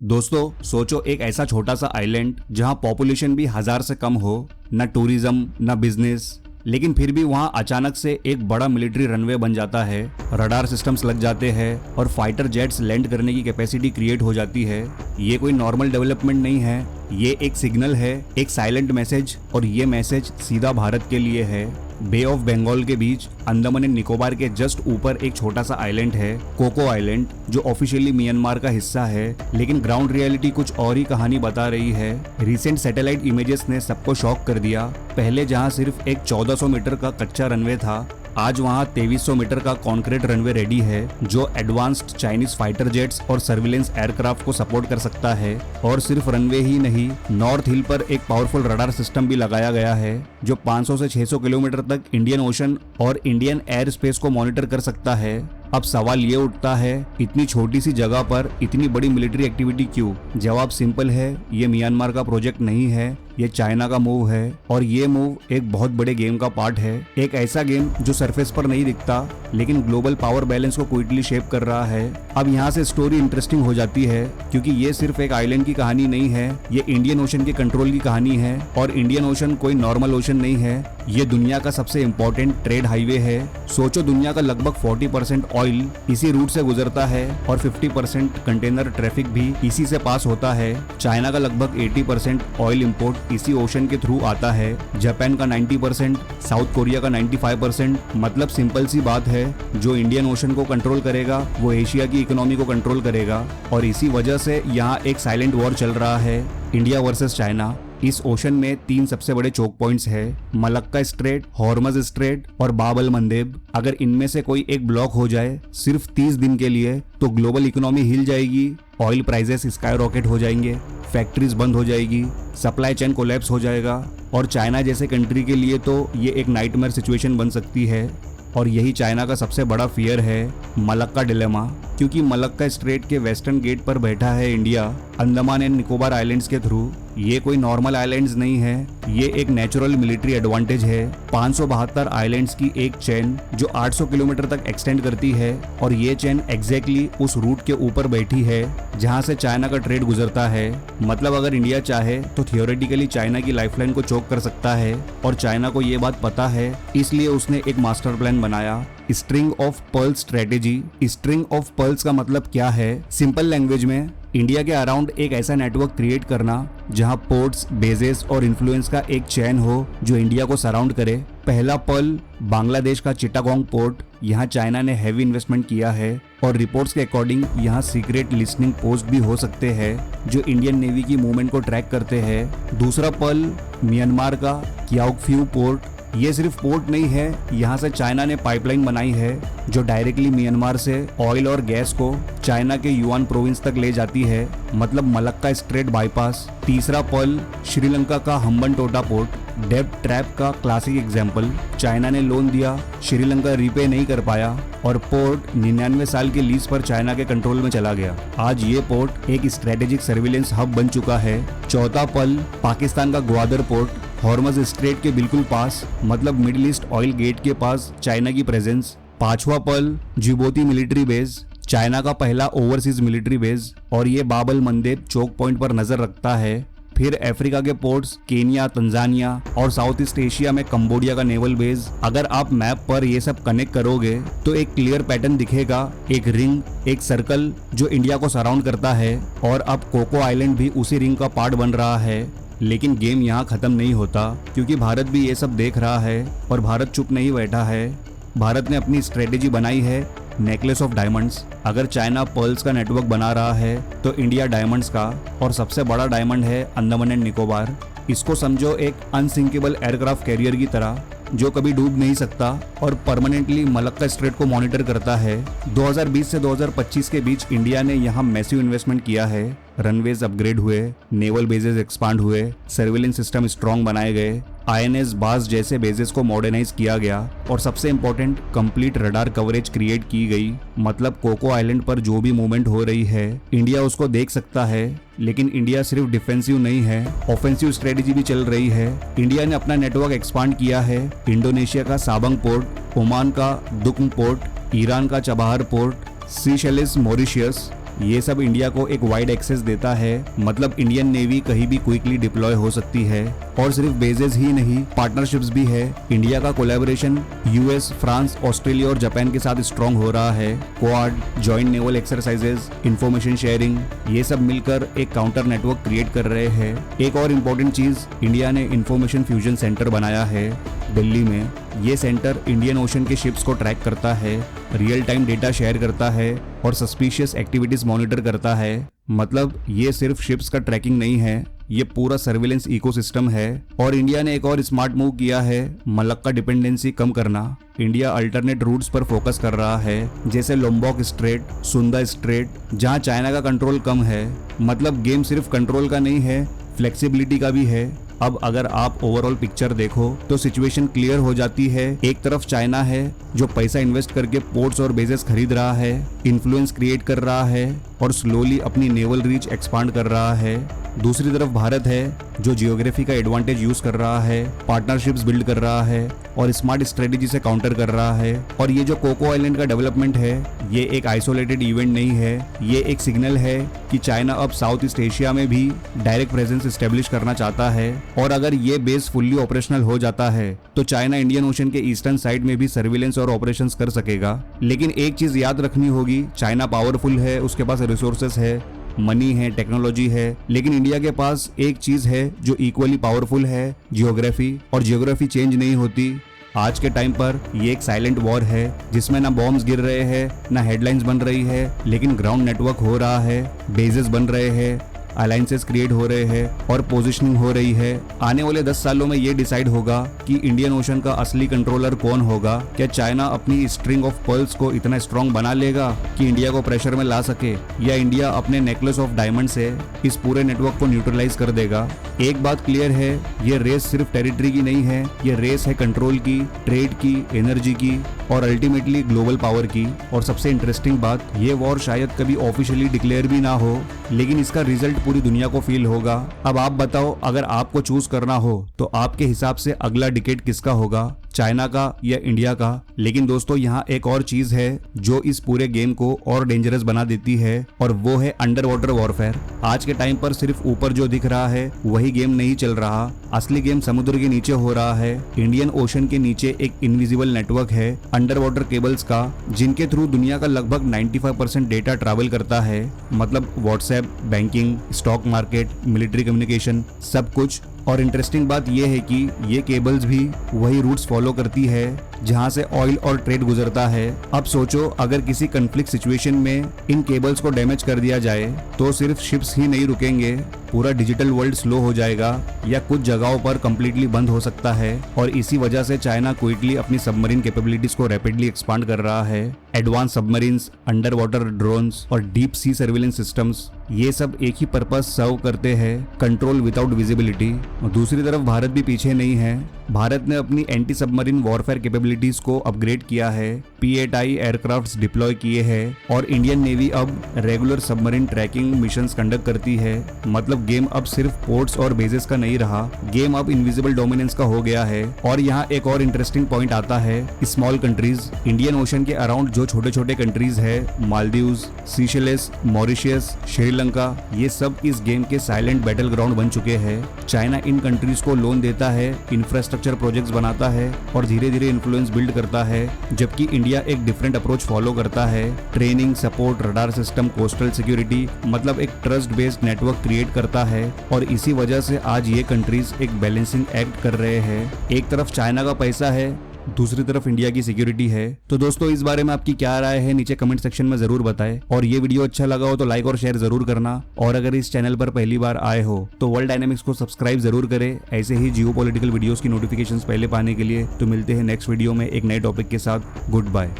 दोस्तों सोचो एक ऐसा छोटा सा आइलैंड जहां पॉपुलेशन भी 1000 से कम हो, न टूरिज्म न बिजनेस, लेकिन फिर भी वहां अचानक से एक बड़ा मिलिट्री रनवे बन जाता है, रडार सिस्टम्स लग जाते हैं और फाइटर जेट्स लैंड करने की कैपेसिटी क्रिएट हो जाती है। ये कोई नॉर्मल डेवलपमेंट नहीं है, ये एक सिग्नल है, एक साइलेंट मैसेज, और ये मैसेज सीधा भारत के लिए है। बे ऑफ बंगाल के बीच अंडमान एंड निकोबार के जस्ट ऊपर एक छोटा सा आइलैंड है, कोको आइलैंड, जो ऑफिशियली म्यांमार का हिस्सा है, लेकिन ग्राउंड रियलिटी कुछ और ही कहानी बता रही है। रिसेंट सैटेलाइट इमेजेस ने सबको शॉक कर दिया। पहले जहां सिर्फ एक 1400 मीटर का कच्चा रनवे था, आज वहां 2300 मीटर का कॉन्क्रीट रनवे रेडी है, जो एडवांस्ड चाइनीज फाइटर जेट्स और सर्विलेंस एयरक्राफ्ट को सपोर्ट कर सकता है। और सिर्फ रनवे ही नहीं, नॉर्थ हिल पर एक पावरफुल रडार सिस्टम भी लगाया गया है, जो 500 से 600 किलोमीटर तक इंडियन ओशन और इंडियन एयर स्पेस को मॉनिटर कर सकता है। अब सवाल ये उठता है, इतनी छोटी सी जगह पर इतनी बड़ी मिलिट्री एक्टिविटी क्यों? जवाब सिंपल है, ये म्यांमार का प्रोजेक्ट नहीं है, ये चाइना का मूव है, और ये मूव एक बहुत बड़े गेम का पार्ट है। एक ऐसा गेम जो सरफेस पर नहीं दिखता, लेकिन ग्लोबल पावर बैलेंस को क्विकली शेप कर रहा है। अब यहाँ से स्टोरी इंटरेस्टिंग हो जाती है, क्योंकि ये सिर्फ एक आइलैंड की कहानी नहीं है, ये इंडियन ओशन के कंट्रोल की कहानी है। और इंडियन ओशन कोई नॉर्मल ओशन नहीं है, ये दुनिया का सबसे इम्पोर्टेंट ट्रेड हाईवे है। सोचो, दुनिया का लगभग 40% ऑयल इसी रूट से गुजरता है और 50% कंटेनर ट्रैफिक भी इसी से पास होता है। चाइना का लगभग 80% ऑयल इंपोर्ट इसी ओशन के थ्रू आता है, जापान का 90%, साउथ कोरिया का 95%। मतलब सिंपल सी बात है, जो इंडियन ओशन को कंट्रोल करेगा वो एशिया की इकोनॉमी को कंट्रोल करेगा। और इसी वजह से यहाँ एक साइलेंट वॉर चल रहा है, इंडिया वर्सेस चाइना। इस ओशन में 3 सबसे बड़े चोक पॉइंट्स है, मलक्का स्ट्रेट, हॉर्मज स्ट्रेट और बाब अल मंदेब। अगर इनमें से कोई एक ब्लॉक हो जाए सिर्फ 30 दिन के लिए, तो ग्लोबल इकोनॉमी हिल जाएगी, ऑयल प्राइसेस स्काई रॉकेट हो जाएंगे, फैक्ट्रीज बंद हो जाएगी, सप्लाई चेन कोलैप्स हो जाएगा। और चाइना जैसे कंट्री के लिए तो ये एक नाइटमेयर सिचुएशन बन सकती है। और यही चाइना का सबसे बड़ा फियर है, मलक्का डिलेमा। क्योंकि मलक्का स्ट्रेट के वेस्टर्न गेट पर बैठा है India, Andaman and Nicobar islands के थ्रू। ये कोई नॉर्मल आइलैंड्स नहीं है, ये एक नेचुरल मिलिट्री एडवांटेज है। 572 आइलैंड्स की एक चेन जो 800 किलोमीटर तक एक्सटेंड करती है, और ये चेन एग्जैक्टली उस रूट के ऊपर बैठी है जहां से चाइना का ट्रेड गुजरता है। मतलब अगर इंडिया चाहे तो थियोरेटिकली चाइना की लाइफलाइन को चोक कर सकता है, और चाइना को ये बात पता है, इसलिए उसने एक मास्टर प्लान बनाया, string of pearls strategy. String of pearls का मतलब क्या है? सिंपल लैंग्वेज में, इंडिया के अराउंड एक ऐसा नेटवर्क क्रिएट करना जहां पोर्ट्स, बेजेस और इन्फ्लुएंस का एक चैन हो जो इंडिया को सराउंड करे। पहला पर्ल बांग्लादेश का चिटागोंग पोर्ट, यहाँ चाइना ने हैवी इन्वेस्टमेंट किया है, और रिपोर्ट्स के अकॉर्डिंग यहाँ सीक्रेट लिसनिंग पोस्ट भी हो सकते हैं जो इंडियन नेवी की मूवमेंट को ट्रैक करते हैं। दूसरा पर्ल म्यांमार का क्याओक्फ्यू पोर्ट। ये सिर्फ पोर्ट नहीं है, यहाँ से चाइना ने पाइपलाइन बनाई है जो डायरेक्टली म्यांमार से ऑयल और गैस को चाइना के युआन प्रोविंस तक ले जाती है, मतलब मलक्का स्ट्रेट बाईपास। तीसरा पर्ल श्रीलंका का हम्बनटोटा पोर्ट, डेब्ट ट्रैप का क्लासिक एग्जाम्पल। चाइना ने लोन दिया, श्रीलंका रीपे नहीं कर पाया, और पोर्ट 99 साल के लीज पर चाइना के कंट्रोल में चला गया। आज ये पोर्ट एक स्ट्रेटेजिक सर्विलेंस हब बन चुका है। चौथा पर्ल पाकिस्तान का ग्वादर पोर्ट, हॉर्मज स्ट्रेट के बिल्कुल पास, मतलब मिडिल ईस्ट ऑयल गेट के पास चाइना की प्रेजेंस। पांचवा pearl Djibouti military base, China का पहला ओवरसीज मिलिट्री बेस, और ये बाब अल मंदेब चोक पॉइंट पर नजर रखता है। फिर अफ्रीका के पोर्ट्स केनिया, तंजानिया और साउथ ईस्ट एशिया में कंबोडिया का नेवल बेस। अगर आप मैप पर ये सब कनेक्ट करोगे तो एक क्लियर पैटर्न दिखेगा, एक रिंग, एक सर्कल जो इंडिया को सराउंड करता है। और अब कोको आइलैंड भी उसी रिंग का पार्ट बन रहा है। लेकिन गेम यहाँ खत्म नहीं होता, क्योंकि भारत भी ये सब देख रहा है, और भारत चुप नहीं बैठा है। भारत ने अपनी स्ट्रेटेजी बनाई है, नेकलेस ऑफ डायमंड्स। अगर चाइना पर्ल्स का नेटवर्क बना रहा है तो इंडिया डायमंड्स का, और सबसे बड़ा डायमंड है अंडमान एंड निकोबार। इसको समझो एक अनसिंकेबल एयरक्राफ्ट कैरियर की तरह, जो कभी डूब नहीं सकता और परमानेंटली मलक्का स्ट्रेट को मॉनिटर करता है। 2020 से 2025 के बीच इंडिया ने यहाँ मैसिव इन्वेस्टमेंट किया है, रनवेज अपग्रेड हुए, नेवल बेजेस एक्सपांड हुए, सर्विलेंस सिस्टम स्ट्रॉन्ग बनाए गए, आईएनएस बास जैसे बेजेस को मॉडर्नाइज किया गया, और सबसे important complete radar coverage create की गई। मतलब कोको आइलैंड पर जो भी मूवमेंट हो रही है इंडिया उसको देख सकता है। लेकिन इंडिया सिर्फ डिफेंसिव नहीं है, ऑफेंसिव स्ट्रेटेजी भी चल रही है। इंडिया ने अपना नेटवर्क एक्सपांड किया है, इंडोनेशिया का साबंग पोर्ट, ओमान का दुक्म पोर्ट, ईरान का चबाहर पोर्ट, सीशेल्स मॉरिशियस, ये सब इंडिया को एक वाइड एक्सेस देता है, मतलब इंडियन नेवी कहीं भी क्विकली डिप्लॉय हो सकती है। और सिर्फ बेजेस ही नहीं, पार्टनरशिप्स भी है। इंडिया का कोलैबोरेशन यूएस, फ्रांस, ऑस्ट्रेलिया और जापान के साथ स्ट्रॉन्ग हो रहा है। Quad, joint naval exercises, information sharing, ये सब मिलकर एक काउंटर नेटवर्क क्रिएट कर रहे हैं। एक और इम्पोर्टेंट चीज, इंडिया ने इंफॉर्मेशन फ्यूजन सेंटर बनाया है दिल्ली में। ये सेंटर इंडियन ओशन के शिप्स को ट्रैक करता है, रियल टाइम डेटा शेयर करता है और सस्पिशियस एक्टिविटीज मॉनिटर करता है। मतलब ये सिर्फ शिप्स का ट्रैकिंग नहीं है, ये पूरा सर्विलेंस इकोसिस्टम है। और इंडिया ने एक और स्मार्ट मूव किया है, मलक्का डिपेंडेंसी कम करना। इंडिया अल्टरनेट रूट्स पर फोकस कर रहा है, जैसे लोम्बोक स्ट्रेट, सुंदा स्ट्रेट, जहां चाइना का कंट्रोल कम है। मतलब गेम सिर्फ कंट्रोल का नहीं है, फ्लेक्सिबिलिटी का भी है। अब अगर आप ओवरऑल पिक्चर देखो तो सिचुएशन क्लियर हो जाती है। एक तरफ चाइना है जो पैसा इन्वेस्ट करके पोर्ट्स और बेसेस खरीद रहा है, इन्फ्लुएंस क्रिएट कर रहा है और स्लोली अपनी नेवल रीच एक्सपांड कर रहा है। दूसरी तरफ भारत है जो जियोग्राफी का एडवांटेज यूज कर रहा है, पार्टनरशिप्स बिल्ड कर रहा है और स्मार्ट स्ट्रेटेजी से काउंटर कर रहा है। और ये जो कोको आइलैंड का डेवलपमेंट है, ये एक आइसोलेटेड इवेंट नहीं है, ये एक सिग्नल है कि चाइना अब साउथ ईस्ट एशिया में भी डायरेक्ट प्रेजेंस एस्टेब्लिश करना चाहता है। और अगर ये बेस फुल्ली ऑपरेशनल हो जाता है तो चाइना इंडियन ओशन के ईस्टर्न साइड में भी सर्विलेंस और ऑपरेशंस कर सकेगा। लेकिन एक चीज याद रखनी होगी, चाइना पावरफुल है, उसके पास रिसोर्सेस है, मनी है, टेक्नोलॉजी है, लेकिन इंडिया के पास एक चीज है जो इक्वली पावरफुल है, जियोग्राफी। और जियोग्राफी चेंज नहीं होती। आज के टाइम पर ये एक साइलेंट वॉर है जिसमें ना बॉम्ब्स गिर रहे हैं, ना हेडलाइंस बन रही है, लेकिन ग्राउंड नेटवर्क हो रहा है, बेसेस बन रहे हैं, अलायंसेस क्रिएट हो रहे हैं और पोजीशनिंग हो रही है। आने वाले 10 सालों में ये डिसाइड होगा कि इंडियन ओशन का असली कंट्रोलर कौन होगा। क्या चाइना अपनी स्ट्रिंग ऑफ पर्ल्स को इतना स्ट्रॉन्ग बना लेगा कि इंडिया को प्रेशर में ला सके, या इंडिया अपने नेकलेस ऑफ डायमंड से इस पूरे नेटवर्क को न्यूट्रलाइज कर देगा। एक बात क्लियर है, ये रेस सिर्फ टेरिटरी की नहीं है, ये रेस है कंट्रोल की, ट्रेड की, एनर्जी की और अल्टीमेटली ग्लोबल पावर की। और सबसे इंटरेस्टिंग बात, ये वॉर शायद कभी ऑफिशियली डिक्लेयर भी ना हो, लेकिन इसका रिजल्ट पूरी दुनिया को फील होगा। अब आप बताओ, अगर आपको चूज करना हो तो आपके हिसाब से अगला डिकेड किसका होगा, चाइना का या इंडिया का? लेकिन दोस्तों, यहाँ एक और चीज है जो इस पूरे गेम को और डेंजरस बना देती है, और वो है अंडर वाटर वॉरफेयर। आज के टाइम पर सिर्फ ऊपर जो दिख रहा है वही गेम नहीं चल रहा, असली गेम समुद्र के नीचे हो रहा है। इंडियन ओशन के नीचे एक इनविजिबल नेटवर्क है अंडर वाटर केबल्स का, जिनके थ्रू दुनिया का लगभग 95% डेटा ट्रैवल करता है। मतलब WhatsApp, banking, stock market, military communication, सब कुछ। और इंटरेस्टिंग बात यह है कि ये केबल्स भी वही रूट्स फॉलो करती है जहां से ऑयल और ट्रेड गुजरता है। अब सोचो, अगर किसी कन्फ्लिक्ट सिचुएशन में इन केबल्स को डैमेज कर दिया जाए तो सिर्फ शिप्स ही नहीं रुकेंगे, पूरा डिजिटल वर्ल्ड स्लो हो जाएगा या कुछ जगहों पर कंप्लीटली बंद हो सकता है। और इसी वजह से चाइना क्विकली अपनी सबमरीन कैपेबिलिटीज को रैपिडली एक्सपांड कर रहा है। Advance submarines, under water drones और डीप सी सर्विलेंस सिस्टम्स, ये सब एक ही पर्पस सर्व करते हैं, कंट्रोल विदाउट विजिबिलिटी। और दूसरी तरफ भारत भी पीछे नहीं है। भारत ने अपनी एंटी सबमरीन वॉरफेयर कैपेबिलिटीज को अपग्रेड किया है, P-8I एयरक्राफ्ट्स डिप्लॉय किए हैं और इंडियन नेवी अब regular submarine tracking missions conduct करती है। मतलब गेम अब सिर्फ पोर्ट्स और बेसेस का नहीं रहा, गेम अब इनविजिबल डोमिनेंस का हो गया है। और यहाँ एक और इंटरेस्टिंग पॉइंट आता है, स्मॉल कंट्रीज। इंडियन ओशन के अराउंड जो छोटे छोटे कंट्रीज है, मालदीव्स, सीशेल्स, मॉरिशियस, श्रीलंका, ये सब इस गेम के साइलेंट बैटल ग्राउंड बन चुके हैं। चाइना इन कंट्रीज को लोन देता है, इंफ्रास्ट्रक्चर प्रोजेक्ट्स बनाता है और धीरे धीरे इन्फ्लुएंस बिल्ड करता है, जबकि इंडिया एक डिफरेंट अप्रोच फॉलो करता है, training, support, radar system, coastal security, मतलब एक ट्रस्ट बेस्ड नेटवर्क क्रिएट करता है। और इसी वजह से आज ये कंट्रीज एक बैलेंसिंग एक्ट कर रहे हैं। एक तरफ चाइना का पैसा है, दूसरी तरफ इंडिया की सिक्योरिटी है। तो दोस्तों, इस बारे में आपकी क्या राय है नीचे कमेंट सेक्शन में जरूर बताएं। और ये वीडियो अच्छा लगा हो तो लाइक और शेयर जरूर करना। और अगर इस चैनल पर पहली बार आए हो तो वर्ल्ड डायनेमिक्स को सब्सक्राइब जरूर करें, ऐसे ही जियोपॉलिटिकल वीडियोस की नोटिफिकेशंस पहले पाने के लिए। तो मिलते हैं नेक्स्ट वीडियो में एक नए टॉपिक के साथ। Good bye.